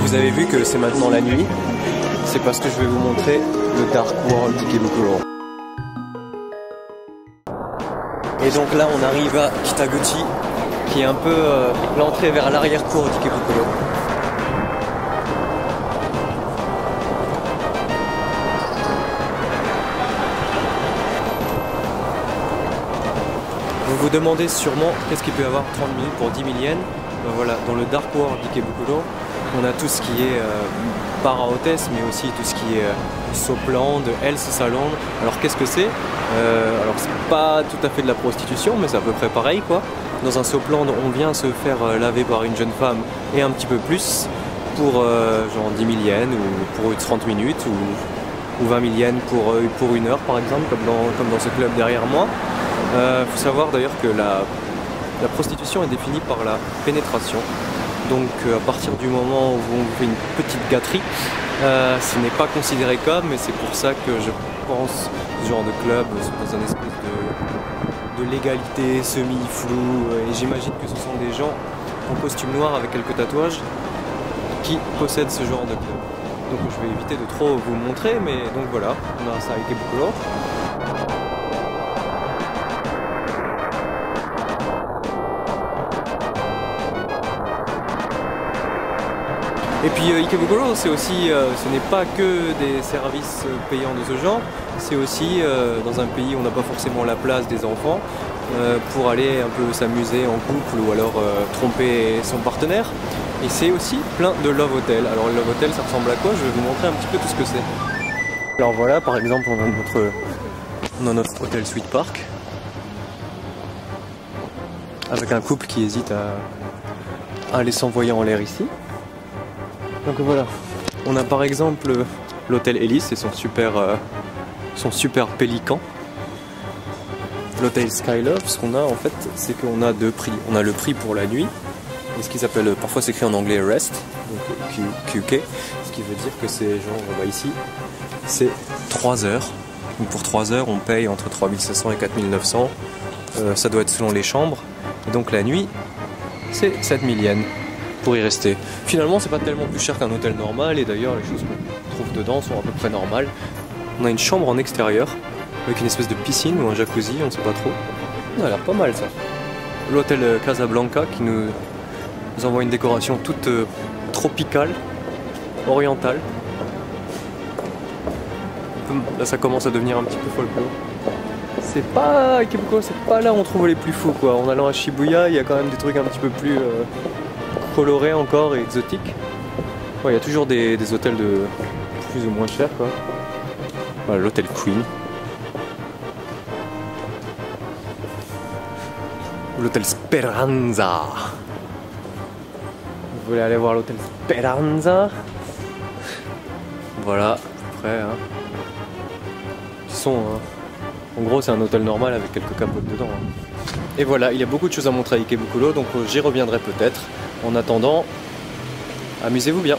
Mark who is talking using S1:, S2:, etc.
S1: Vous avez vu que c'est maintenant la nuit. C'est parce que je vais vous montrer le Dark World d'Ikebukuro. Et donc là on arrive à Kitaguchi, qui est un peu l'entrée vers l'arrière-cour d'Ikebukuro. Vous vous demandez sûrement qu'est-ce qu'il peut y avoir 30 minutes pour 10 000 yens. Ben voilà, dans le Dark World d'Ikebukuro, on a tout ce qui est bar à hôtesse, mais aussi tout ce qui est Sopland, Else Salon. Alors qu'est-ce que c'est? Alors c'est pas tout à fait de la prostitution, mais c'est à peu près pareil quoi. Dans un Sopland, on vient se faire laver par une jeune femme et un petit peu plus pour genre 10 000 yens ou pour 30 minutes ou 20 000 yens pour une heure par exemple, comme dans ce club derrière moi. Faut savoir d'ailleurs que la prostitution est définie par la pénétration. Donc à partir du moment où on fait une petite gâterie, ce n'est pas considéré comme, et c'est pour ça que je pense que ce genre de club sont dans un espèce de légalité semi-floue, et j'imagine que ce sont des gens en costume noir avec quelques tatouages qui possèdent ce genre de club. Donc je vais éviter de trop vous montrer, mais donc voilà, on a ça avec Ikebukuro. Et puis Ikebukuro, c'est aussi, ce n'est pas que des services payants de ce genre, c'est aussi dans un pays où on n'a pas forcément la place des enfants pour aller un peu s'amuser en couple ou alors tromper son partenaire. Et c'est aussi plein de love hotel. Alors le love hotel, ça ressemble à quoi? Je vais vous montrer un petit peu tout ce que c'est. Alors voilà, par exemple, on a notre hôtel Sweet Park avec un couple qui hésite à aller s'envoyer en l'air ici. Donc voilà, on a par exemple l'hôtel Hélice et son super pélican. L'hôtel Skylove, ce qu'on a en fait, c'est qu'on a deux prix. On a le prix pour la nuit, et ce qui s'appelle, parfois c'est écrit en anglais Rest, donc QK, ce qui veut dire que c'est genre, on va ici, c'est 3 heures. Donc pour 3 heures, on paye entre 3500 et 4900, ça doit être selon les chambres. Et donc la nuit, c'est 7000 yens. Pour y rester. Finalement, c'est pas tellement plus cher qu'un hôtel normal, et d'ailleurs, les choses qu'on trouve dedans sont à peu près normales. On a une chambre en extérieur avec une espèce de piscine ou un jacuzzi, on ne sait pas trop. Ça a l'air pas mal ça. L'hôtel Casablanca qui nous envoie une décoration toute tropicale, orientale. Là, ça commence à devenir un petit peu folklore. C'est pas Ikebukuro, c'est pas là où on trouve les plus fous quoi. En allant à Shibuya, il y a quand même des trucs un petit peu plus coloré encore et exotique. Il y a toujours des hôtels de plus ou moins chers quoi. Voilà, l'hôtel Queen. L'hôtel Speranza. Vous voulez aller voir l'hôtel Speranza? Voilà, après hein. En gros c'est un hôtel normal avec quelques capotes dedans. Hein. Et voilà, il y a beaucoup de choses à montrer à Ikebukuro, donc j'y reviendrai peut-être. En attendant, amusez-vous bien.